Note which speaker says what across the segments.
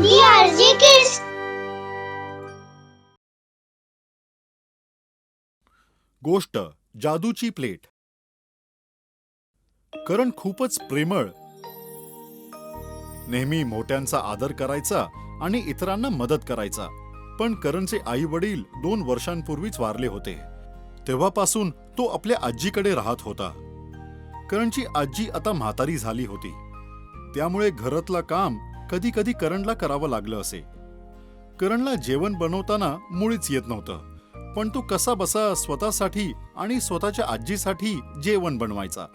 Speaker 1: DRG Kids.
Speaker 2: गोष्ट जादूची plate. करण खूपच प्रेमळ, नेहमी मोठ्यांचा आदर करायचा आणि इतरांना मदत करायचा. पण करणचे आई वडील 2 वर्षांपूर्वीच वारले होते. तेव्हापासून तो आपल्या आजीकडे राहत होता. करणची आजी आता म्हातारी झाली होती, त्यामुळे घरातलं काम कधी कधी करणला करावं लागलं असे. करणला जेवण बनवताना मुळीच येत नव्हतं, पण तो कसा बसा स्वतःसाठी आणि स्वतःच्या आजीसाठी जेवण बनवायचा.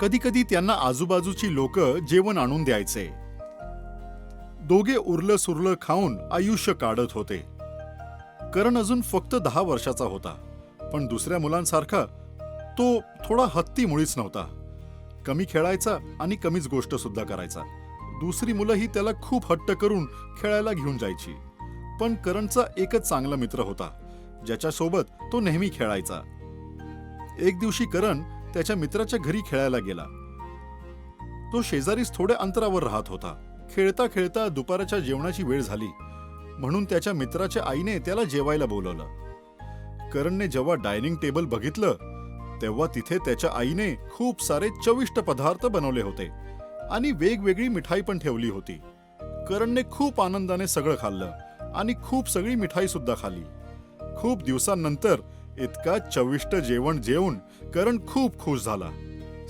Speaker 2: कधी कधी त्यांना आजूबाजूची लोक जेवण आणून द्यायचे. दोघे उरलं सुरलं खाऊन आयुष्य काढत होते. करण अजून फक्त 10 वर्षाचा होता, पण दुसऱ्या मुलांसारखा तो थोडा हत्ती मुळीच नव्हता. कमी खेळायचा आणि कमीच गोष्ट सुद्धा करायचा. दुसरी मुलंही त्याला खूप हट्ट करून खेळायला घेऊन जायची. पण करणचा एकच चांगला मित्र होता, ज्याच्यासोबत तो नेहमी खेळायचा. एक दिवशी करण त्याच्या मित्राच्या घरी खेळायला गेला. तो शेजारीच थोड्या अंतरावर राहत होता. खेळता खेळता दुपारच्या जेवणाची वेळ झाली, म्हणून त्याच्या मित्राच्या आईने त्याला जेवायला बोलवलं. करणने जेव्हा डायनिंग टेबल बघितलं, तेव्हा तिथे त्याच्या आईने खूप सारे चविष्ट पदार्थ बनवले होते आणि वेगवेगळी मिठाई पण ठेवली होती. करणने खूप आनंदाने सगळं खाल्लं आणि खूप सगळी मिठाई सुद्धा खाल्ली. खूप दिवसांनंतर इतका चविष्ट जेवण जेवून करण खूप खुश झाला.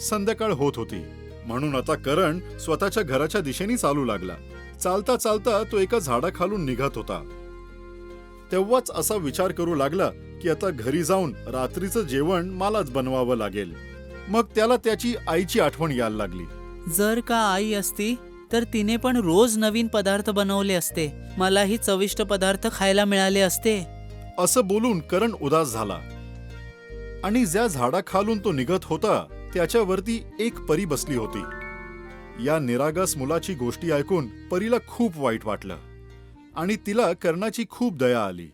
Speaker 2: संध्याकाळ होत होती, म्हणून आता करण स्वतःच्या घराच्या दिशेने चालू लागला. चालता चालता तो एका झाडाखालून निघत होता. तेव्हाच असा विचार करू लागला की आता घरी जाऊन रात्रीचं जेवण मलाच बनवावं लागेल. मग त्याला त्याची आईची आठवण यायला लागली.
Speaker 3: जर का आई असती तर तिने पण रोज नवीन पदार्थ बनवले असते, मलाही चविष्ट पदार्थ खायला मिळाले असते.
Speaker 2: असं बोलून करण उदास झाला आणि ज्या झाडाखालून तो निघत होता त्याच्यावरती एक परी बसली होती. या निरागस मुलाची गोष्टी ऐकून परीला खूप वाईट वाटलं आणि तिला कर्णाची खूप दया आली.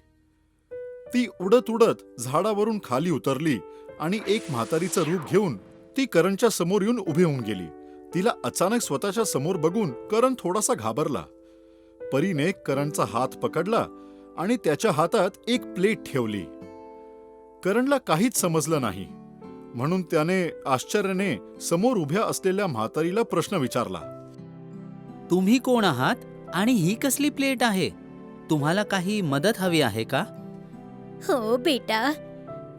Speaker 2: ती उडत उडत झाडावरून खाली उतरली आणि एक म्हातारीचं रूप घेऊन ती करणच्या समोर येऊन उभी होऊन गेली. तिला अचानक स्वतःच्या समोर बघून करण थोडासा घाबरला. परीने करणचा हात पकडला आणि त्याच्या हातात एक प्लेट ठेवली. करणला काहीच समजलं नाही, म्हणून त्याने आश्चर्याने समोर उभ्या असलेल्या म्हातारीला प्रश्न विचारला.
Speaker 3: तुम्ही कोण आहात आणि ही कसली प्लेट आहे? तुम्हाला काही मदत हवी आहे का?
Speaker 4: हो बेटा,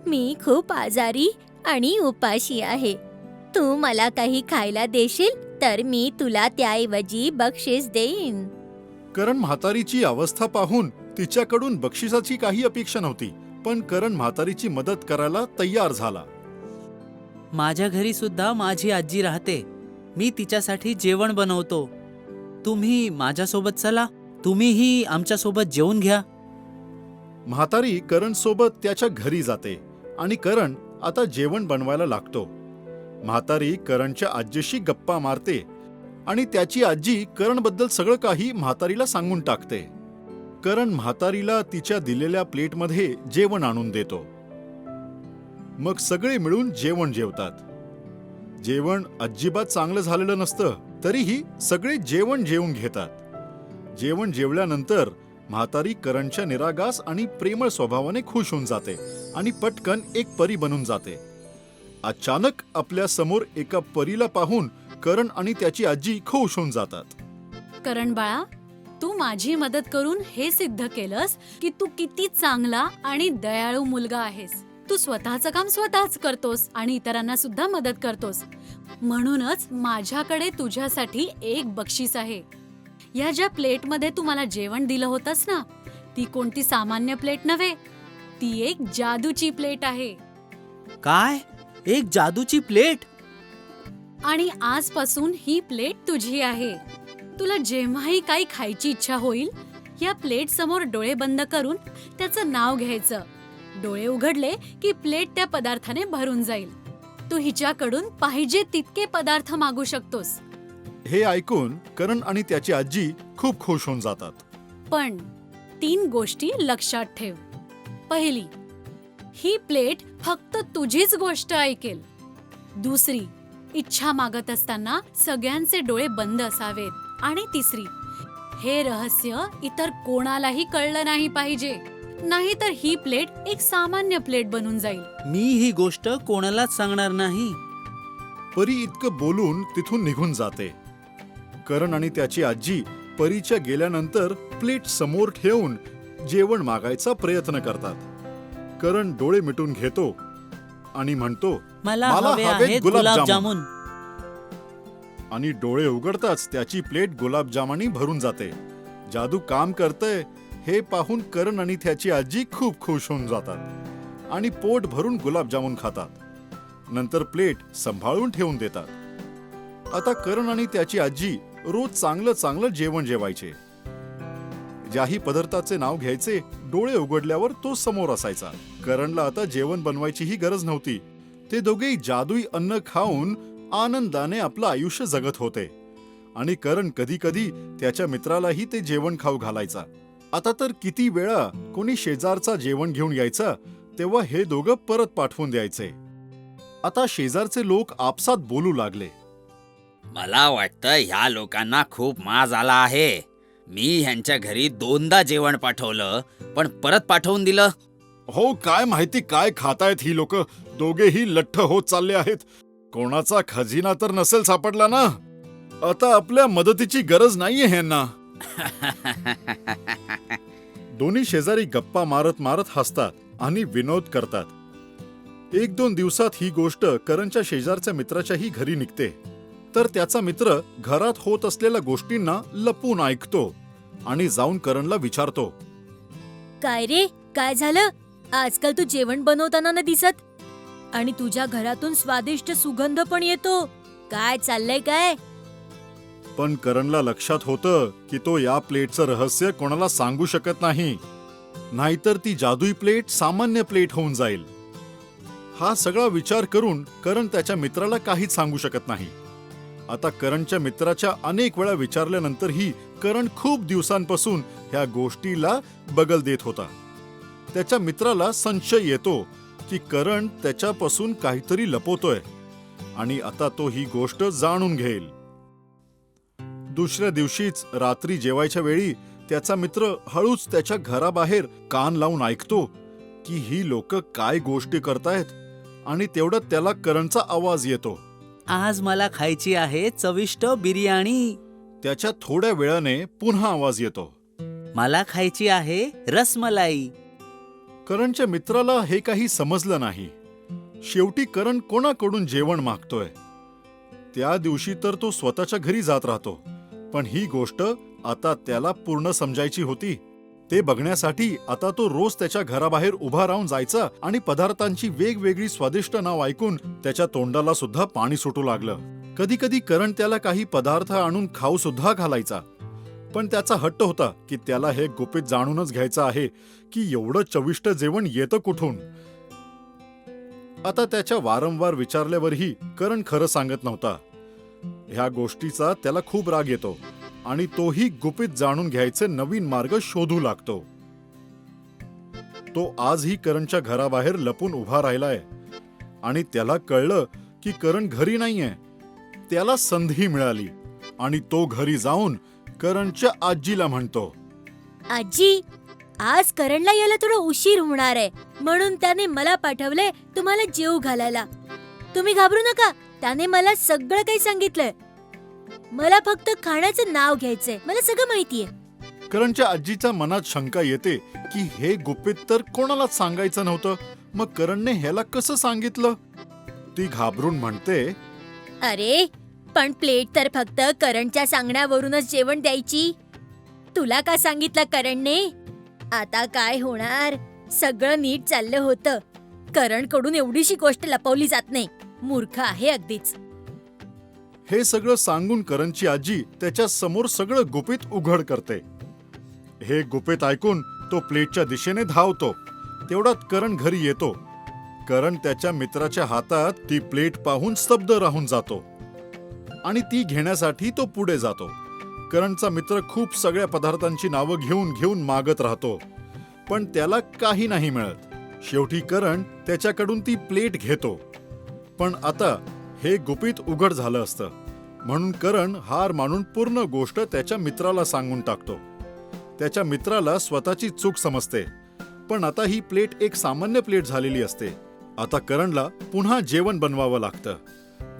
Speaker 4: मी खूप आजारी आणि उपाशी आहे. तू मला काही खायला देशील तर मी तुला त्याऐवजी बक्षीस देईन.
Speaker 2: करण म्हातारीची अवस्था पाहून तिच्याकडून बक्षिसाची काही अपेक्षा नव्हती, पण करण म्हातारीची मदत करायला तयार झाला.
Speaker 3: माझ्या घरी सुद्धा माझी आजी राहते. मी तिच्यासाठी जेवण बनवतो. तुम्ही माझ्यासोबत चला, तुम्हीही आमच्यासोबत जेवून घ्या.
Speaker 2: म्हातारी करण सोबत त्याच्या घरी जाते आणि करण आता जेवण बनवायला लागतो. म्हातारी करणच्या आजीशी गप्पा मारते आणि त्याची आजी करणबद्दल सगळं काही म्हातारीला सांगून टाकते. करण म्हातारीला तिच्या दिलेल्या प्लेटमध्ये जेवण आणून देतो. मग सगळे मिळून जेवण जेवतात. जेवण अजिबात चांगलं झालेलं नसतं, तरीही सगळे जेवण जेवून घेतात. जेवण जेवल्यानंतर म्हातारी करणच्या निरागस आणि प्रेमळ स्वभावाने खुश होऊन जाते आणि पटकन एक परी बनून जाते. अचानक आपल्या समोर एका परीला पाहून करण आणि त्याची आजी खुश होऊन जातात.
Speaker 5: करण बाळा, तू माझी मदत करून हे सिद्ध केलंस की तू किती चांगला आणि दयाळू मुलगा आहेस. तू स्वतःचं काम स्वतःच करतोस आणि इतरांना सुद्धा मदत करतोस. म्हणूनच माझ्याकडे तुझ्यासाठी एक बक्षीस आहे. या ज्या प्लेटमध्ये तू मला जेवण दिलं होतंस ना, ती कोणती सामान्य प्लेट नव्हे, ती एक जादूची प्लेट आहे.
Speaker 3: काय? एक जादूची प्लेट?
Speaker 5: आणि आजपासून ही प्लेट तुझी आहे. तुला जेव्हाही काही खायची इच्छा होईल, या प्लेट समोर डोळे बंद करून त्याचं नाव घ्यायचं. डोळे उघडले की प्लेट त्या पदार्थाने भरून जाईल. तू हिच्याकडून पाहिजे तितके पदार्थ मागू शकतोस.
Speaker 2: हे ऐकून करण आणि त्याची आजी खूप खुश होऊन जातात.
Speaker 5: पण 3 गोष्टी लक्षात ठेव. पहिली, ही प्लेट फक्त तुझीच गोष्ट ऐकेल. दुसरी, इच्छा मागत असताना सगळ्यांचे डोळे बंद असावेत. आणि तिसरी, हे रहस्य इतर कोणालाही कळलं नाही पाहिजे, नाहीतर ही प्लेट एक सामान्य प्लेट बनून जाईल.
Speaker 3: मी ही गोष्ट कोणालाच सांगणार नाही.
Speaker 2: परी इतकं बोलून तिथून निघून जाते. करण आणि त्याची आजी परीच्या गेल्यानंतर प्लेट समोर ठेवून जेवण मागायचा प्रयत्न करतात. करण डोळे मिटून घेतो आणि म्हणतो,
Speaker 3: मला
Speaker 2: मला
Speaker 3: हवे
Speaker 2: हवेत
Speaker 3: आहेत
Speaker 2: गुलाबजामुन.
Speaker 3: गुलाबजामुन.
Speaker 2: आणि डोळे उघडताच त्याची प्लेट गुलाबजामानी भरून जाते. जादू काम करतंय हे पाहून करण आणि त्याची आजी खूप खुश होऊन जातात आणि पोट भरून गुलाबजामुन खातात. नंतर प्लेट सांभाळून ठेवून देतात. आता करण आणि त्याची आजी रोज चांगलं चांगलं जेवण जेवायचे. ज्याही पदार्थाचे नाव घ्यायचे डोळे उघडल्यावर तो समोर असायचा. करणला आता जेवण बनवायचीही गरज नव्हती. ते दोघेही जादुई अन्न खाऊन आनंदाने आपलं आयुष्य जगत होते. आणि करण कधी कधी त्याच्या मित्रालाही ते जेवण खाऊ घालायचा. आता तर किती वेळा कोणी शेजारचा जेवण घेऊन यायचा तेव्हा हे दोघं परत पाठवून द्यायचे. आता शेजारचे लोक आपसात बोलू लागले,
Speaker 1: मला वाटतं ह्या लोकांना खूप माज आला आहे. मी ह्यांच्या घरी 2दा जेवण पाठवलं पण परत पाठवून दिलं.
Speaker 2: हो काय माहिती काय खातायत ही लोक. दोघेही लठ्ठ होत चालले आहेत. कोणाचा खजिना तर नसेल सापडला ना. आता आपल्या मदतीची गरज नाहीये ह्यांना. दोन्ही शेजारी गप्पा मारत मारत हसतात आणि विनोद करतात. 1-2 दिवसात ही गोष्ट करणच्या शेजारच्या मित्राच्याही घरी निघते. तर त्याचा मित्र घरात होत असलेल्या गोष्टींना लपून ऐकतो आणि जाऊन करणला विचारतो,
Speaker 4: काय रे, काय झालं? आजकाल तू जेवण बनवताना न दिसत आणि तुझ्या घरातून स्वादिष्ट सुगंध पण येतो. काय चाललंय काय?
Speaker 2: पण करणला लक्षात होतं की तो या प्लेटचं रहस्य कोणाला सांगू शकत नाही, नाहीतर ती जादुई प्लेट सामान्य प्लेट होऊन जाईल. हा सगळा विचार करून करण त्याच्या मित्राला काहीच सांगू शकत नाही. आता करणच्या मित्राच्या अनेक वेळा विचारल्यानंतरही करण खूप दिवसांपासून ह्या गोष्टीला बगल देत होता. त्याच्या मित्राला संशय येतो की करण त्याच्यापासून काहीतरी लपवतोय आणि आता तो ही गोष्ट जाणून घेईल. दुसऱ्या दिवशीच रात्री जेवायच्या वेळी त्याचा मित्र हळूच त्याच्या घराबाहेर कान लावून ऐकतो की ही लोक काय गोष्टी करतायत आणि तेवढ्यात त्याला करणचा आवाज येतो.
Speaker 3: आज मला खायची आहे चविष्ट बिर्याणी.
Speaker 2: त्याच्या थोड्या वेळाने पुन्हा आवाज येतो.
Speaker 3: मला खायची आहे रसमलाई.
Speaker 2: करणच्या मित्राला हे काही समजलं नाही. शेवटी करण कोणाकडून जेवण मागतोय. त्या दिवशी तर तो स्वतःच्या घरी जात राहतो, पण ही गोष्ट आता त्याला पूर्ण समजायची होती. ते बघण्यासाठी आता तो रोज त्याच्या घराबाहेर उभा राहून जायचा आणि पदार्थांची वेगवेगळी स्वादिष्ट नाव ऐकून त्याच्या तोंडाला सुद्धा पाणी सुटू लागलं. कधी कधी करण त्याला काही पदार्थ आणून खाऊ सुद्धा घालायचा, पण त्याचा हट्ट होता की त्याला हे गुपित जाणूनच घ्यायचं आहे की एवढं चविष्ट जेवण येतं कुठून. आता त्याच्या वारंवार विचारल्यावरही करण खरं सांगत नव्हता. ह्या गोष्टीचा त्याला खूप राग येतो आणि तोही गुपित जाणून घ्यायचे नवीन मार्ग शोधू लागतो. तो आजही करणच्या घराबाहेर लपून उभा राहिलाय आणि त्याला कळलं की करण घरी नाहीये. त्याला संधी मिळाली आणि तो घरी जाऊन करणच्या आजीला म्हणतो,
Speaker 4: आजी, आज करणला यायला थोडा उशीर होणार आहे, म्हणून त्याने मला पाठवलंय तुम्हाला जेवू घालायला. तुम्ही घाबरू नका, त्याने मला सगळं काही सांगितलंय. मला फक्त खाण्याचं नाव घ्यायचंय, मला सगळं माहितीये.
Speaker 2: करणच्या आजीच्या मनात शंका येते की हे गुपित तर कोणालाच सांगायचं नव्हतं, मग करणने ह्याला कसं सांगितलं. ती घाबरून म्हणते,
Speaker 4: अरे पण प्लेट तर फक्त करणच्या सांगण्यावरूनच जेवण द्यायची. तुला का सांगितलं करणने? आता काय होणार? सगळं नीट चाललं होतं. करणकडून एवढीशी गोष्ट लपवली जात नाही. मूर्ख आहे अगदीच.
Speaker 2: हे सगळं सांगून करणची आजी त्याच्या समोर सगळं गुपित उघड करते. हे गुपित ऐकून तो प्लेटच्या दिशेने धावतो. तेवढ्यात करण घरी येतो. करण त्याच्या मित्राच्या हातात ती प्लेट पाहून स्तब्ध राहून जातो आणि ती घेण्यासाठी तो पुढे जातो. करणचा मित्र खूप सगळ्या पदार्थांची नावं घेऊन घेऊन मागत राहतो, पण त्याला काही नाही मिळत. शेवटी करण त्याच्याकडून ती प्लेट घेतो. पण आता हे गुपित उघड झालं असतं. म्हणून करण हार मानून पूर्ण गोष्ट त्याच्या मित्राला सांगून टाकतो. त्याच्या मित्राला स्वतःची चूक समजते, पण आता ही प्लेट एक सामान्य प्लेट झालेली असते. आता करणला पुन्हा जेवण बनवावं लागतं.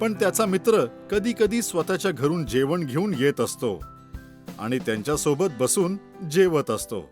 Speaker 2: पण त्याचा मित्र कधी कधी स्वतःच्या घरून जेवण घेऊन येत असतो आणि त्यांच्यासोबत बसून जेवत असतो.